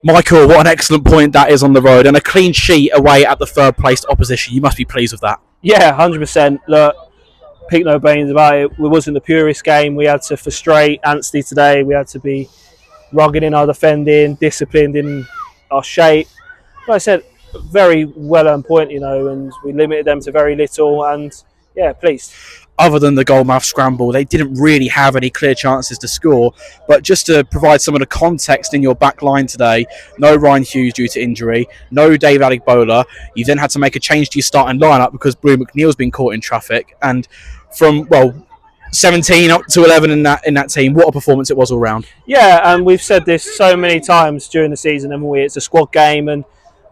Michael, what an excellent point that is on the road, and a clean sheet away at the third placed opposition. You must be pleased with that. Yeah, 100%. Look, pick no brains about it. It wasn't the purest game. We had to frustrate Anstey today. We had to be rugged in our defending, disciplined in our shape. Like I said, very well earned point, and we limited them to very little. And yeah, pleased. Other than the goalmouth scramble, they didn't really have any clear chances to score. But just to provide some of the context in your back line today, no Ryan Hughes due to injury, no Dave Adegbola. You then had to make a change to your starting lineup because Blue McNeil's been caught in traffic. And from, 17 up to 11 in that team, what a performance it was all round. Yeah, and we've said this so many times during the season, haven't we? It's a squad game, and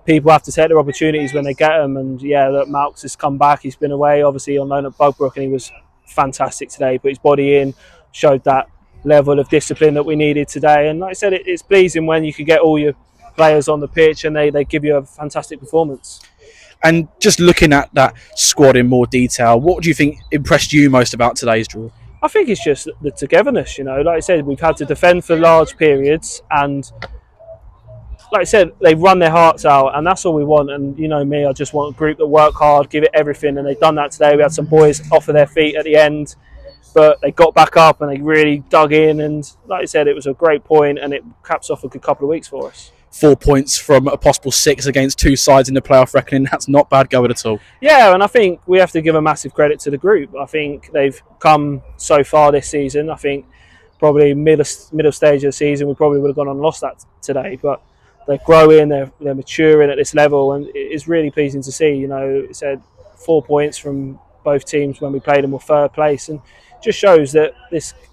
people have to take their opportunities when they get them. And yeah, look, Malks has come back. He's been away, obviously, on loan at Bugbrook, and he was fantastic today. Put his body in, showed that level of discipline that we needed today. And like I said, it's pleasing when you can get all your players on the pitch and they give you a fantastic performance. And just looking at that squad in more detail, what do you think impressed you most about today's draw? I think it's just the togetherness, Like I said, we've had to defend for large periods, and like I said, they've run their hearts out, and that's all we want. And you know me, I just want a group that work hard, give it everything, and they've done that today. We had some boys off of their feet at the end, but they got back up and they really dug in. And like I said, it was a great point, and it caps off a good couple of weeks for us. 4 points from a possible 6 against 2 sides in the playoff reckoning. That's not bad going at all. Yeah, and I think we have to give a massive credit to the group. I think they've come so far this season. I think probably middle stage of the season we probably would have gone on and lost that today, but they're growing, they're maturing at this level, and it's really pleasing to see. It said 4 points from both teams when we played them were third place, and just shows that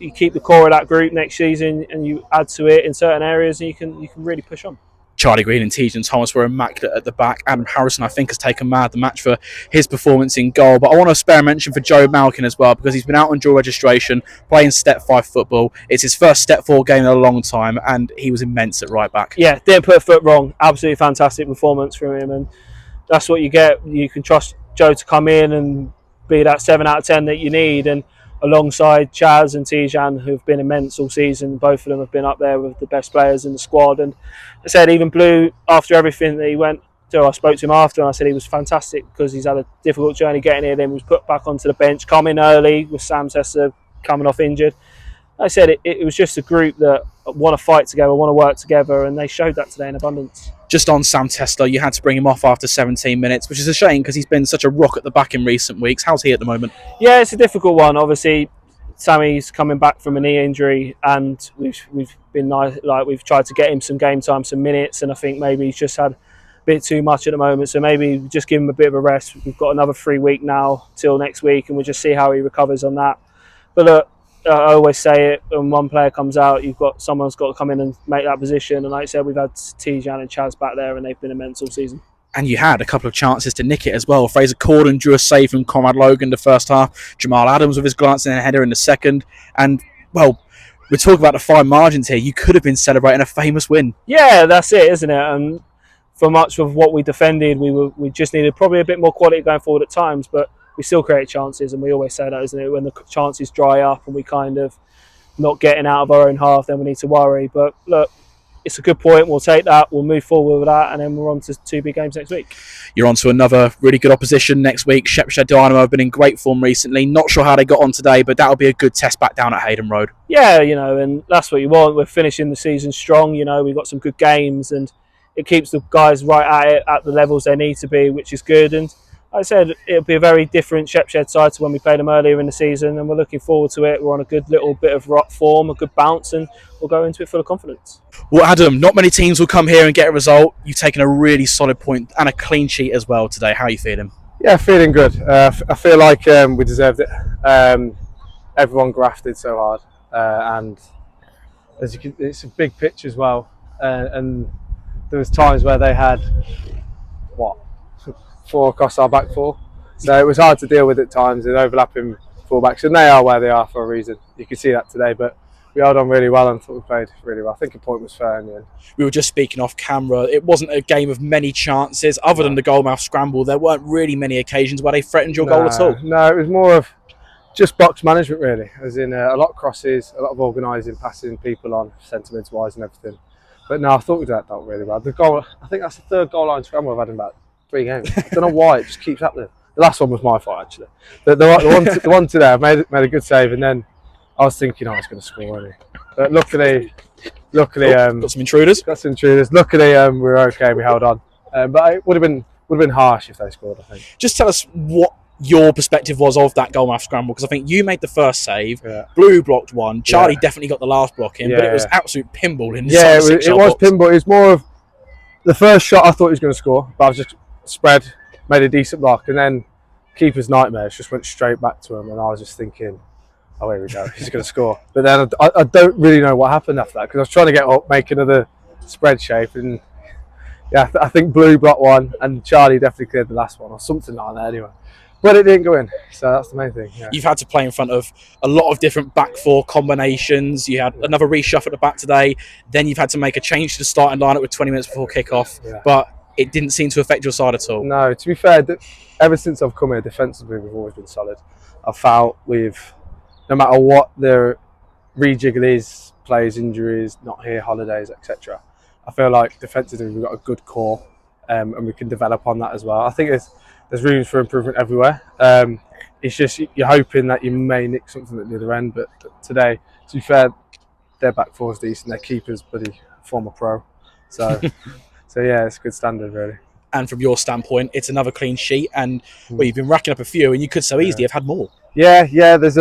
you keep the core of that group next season and you add to it in certain areas, and you can really push on. Charlie Green and Tejan Thomas were immaculate at the back. Adam Harrison, I think, has taken man of the match for his performance in goal. But I want to spare a mention for Joe Malkin as well, because he's been out on dual registration, playing Step 5 football. It's his first Step 4 game in a long time, and he was immense at right back. Yeah, didn't put a foot wrong. Absolutely fantastic performance from him, and that's what you get. You can trust Joe to come in and be that 7 out of 10 that you need, and alongside Chaz and Tijan, who've been immense all season. Both of them have been up there with the best players in the squad. And I said, even Blue, after everything that he went through, I spoke to him after and I said he was fantastic because he's had a difficult journey getting here. Then he was put back onto the bench, come in early with Sam Tester coming off injured. I said it was just a group that want to fight together, want to work together, and they showed that today in abundance. Just on Sam Tester, you had to bring him off after 17 minutes, which is a shame because he's been such a rock at the back in recent weeks. How's he at the moment? Yeah, it's a difficult one. Obviously, Sammy's coming back from a knee injury, and we've been nice, we've tried to get him some game time, some minutes, and I think maybe he's just had a bit too much at the moment. So maybe just give him a bit of a rest. We've got another 3 week now till next week, and we'll just see how he recovers on that. But look, I always say it, when one player comes out, someone's got to come in and make that position. And like I said, we've had Tijan and Chaz back there, and they've been immense all season. And you had a couple of chances to nick it as well. Fraser Corden drew a save from Conrad Logan the first half. Jamal Adams with his glancing header in the second. And, well, we're talking about the fine margins here. You could have been celebrating a famous win. Yeah, that's it, isn't it? And for much of what we defended, we just needed probably a bit more quality going forward at times, but we still create chances, and we always say that, isn't it? When the chances dry up and we kind of not getting out of our own half, then we need to worry. But look, it's a good point. We'll take that. We'll move forward with that, and then we're on to 2 big games next week. You're on to another really good opposition next week. Shepshire Dynamo have been in great form recently. Not sure how they got on today, but that'll be a good test back down at Hayden Road. Yeah, and that's what you want. We're finishing the season strong. We've got some good games, and it keeps the guys right at it, at the levels they need to be, which is good. And like I said, it'll be a very different Shepshed side to when we played them earlier in the season, and we're looking forward to it. We're on a good little bit of rock form, a good bounce, and we'll go into it full of confidence. Well, Adam, not many teams will come here and get a result. You've taken a really solid point and a clean sheet as well today. How are you feeling? Yeah, feeling good. I feel like we deserved it. Everyone grafted so hard, and it's a big pitch as well. And there was times where they had 4 across our back 4, so it was hard to deal with at times in overlapping fullbacks, and they are where they are for a reason. You can see that today, but we held on really well and thought we played really well. I think a point was fair in the end. We were just speaking off camera. It wasn't a game of many chances. Other than the goalmouth scramble, there weren't really many occasions where they threatened your goal at all. No, it was more of just box management, really, as in a lot of crosses, a lot of organising, passing people on, sentiments-wise and everything. But no, I thought we did that really well. The goal, I think that's the third goal line scramble I've had in about 3 games. I don't know why, it just keeps happening. The last one was my fault, actually. The one today, I made a good save, and then I was thinking I was going to score, really. But luckily, got some intruders. Luckily, we were okay. We held on, but it would have been harsh if they scored, I think. Just tell us what your perspective was of that goal mouth scramble, because I think you made the first save, Yeah. Blue blocked one, Charlie definitely got the last block in, but it was absolute pinball in the it was box. pinball. It was more of the first shot I thought he was going to score, but I was just spread, made a decent block, and then keeper's nightmares just went straight back to him, and I was just thinking, oh, here we go, he's going to score. But then I don't really know what happened after that, because I was trying to get up, make another spread shape, and yeah, I think Blue blocked one, and Charlie definitely cleared the last one, or something like that anyway. But it didn't go in, so that's the main thing. Yeah. You've had to play in front of a lot of different back four combinations. You had another reshuffle at the back today. Then you've had to make a change to the starting lineup with 20 minutes before kick-off. Yeah. But it didn't seem to affect your side at all. No, to be fair, ever since I've come here, defensively we've always been solid. I've felt no matter what the rejiggle is, players' injuries, not here, holidays, etc. I feel like defensively we've got a good core, and we can develop on that as well. I think there's room for improvement everywhere. It's just you're hoping that you may nick something at the other end, but today, to be fair, their back four is decent. Their keeper's former pro, so yeah, it's a good standard really. And from your standpoint, it's another clean sheet, and you've been racking up a few, and you could so easily have had more. Yeah. There's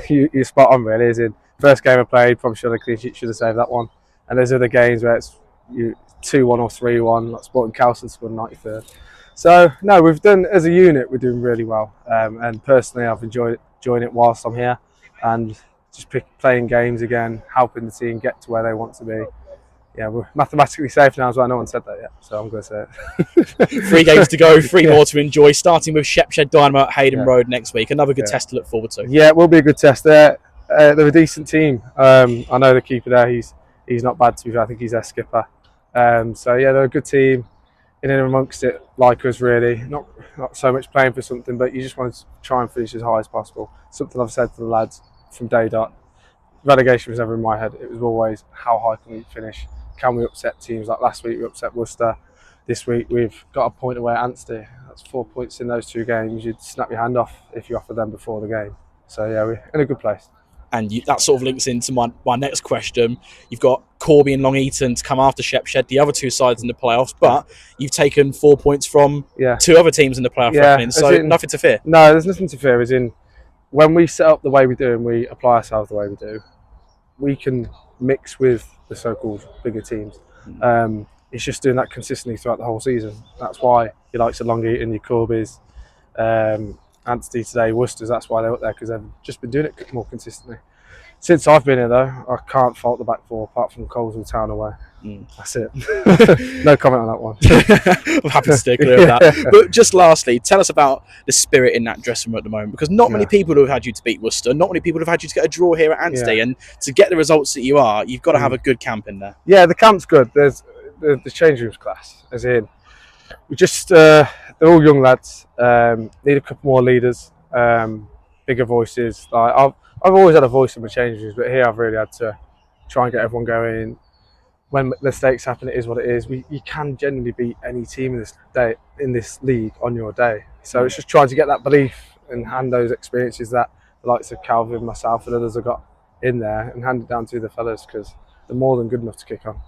you're spot on really. As in first game I played, probably should have clean sheet, should have saved that one. And there's other games where it's 2-1 or 3-1, like Sporting Calson scored 93rd. So no, we've done as a unit, we're doing really well. And personally, I've enjoyed it whilst I'm here, and just playing games again, helping the team get to where they want to be. Yeah, we're mathematically safe now as well. No one said that yet, so I'm going to say it. 3 games to go, 3 more to enjoy, starting with Shepshed Dynamo at Hayden Road next week. Another good test to look forward to. Yeah, it will be a good test there. They're a decent team. I know the keeper there, he's not bad to be fair. I think he's their skipper. So yeah, they're a good team. In and amongst it, like us really. Not so much playing for something, but you just want to try and finish as high as possible. Something I've said to the lads from day dot. Relegation was never in my head. It was always, how high can we finish? Can we upset teams? Like last week we upset Worcester. This week we've got a point away at Anstey. That's 4 points in those 2 games. You'd snap your hand off if you offered them before the game. So yeah, we're in a good place. And that sort of links into my next question. You've got Corby and Long Eaton to come after Shepshed, the other 2 sides in the playoffs, but you've taken 4 points from 2 other teams in the playoff reckoning, so nothing to fear. No, there's nothing to fear. As in, when we set up the way we do and we apply ourselves the way we do, we can mix with the so-called bigger teams. It's just doing that consistently throughout the whole season. That's why you like to Long Eaton, your Corbys, Anstey today, Worcester's, that's why they're up there, because they've just been doing it more consistently. Since I've been here though, I can't fault the back four apart from Coleshill Town away. That's it. No comment on that one. I'm happy to stay clear of that. But just lastly, tell us about the spirit in that dressing room at the moment, because not many people have had you to beat Worcester, not many people have had you to get a draw here at Anstey, and to get the results that you've got to have a good camp in there. Yeah, the camp's good. There's the change room's class, as in we just they're all young lads. Need a couple more leaders, bigger voices. Like I've always had a voice in my change rooms, but here I've really had to try and get everyone going. When mistakes happen, it is what it is. You can genuinely beat any team in this league on your day. So it's just trying to get that belief and hand those experiences that the likes of Calvin, myself, and others have got in there, and hand it down to the fellas, because they're more than good enough to kick on.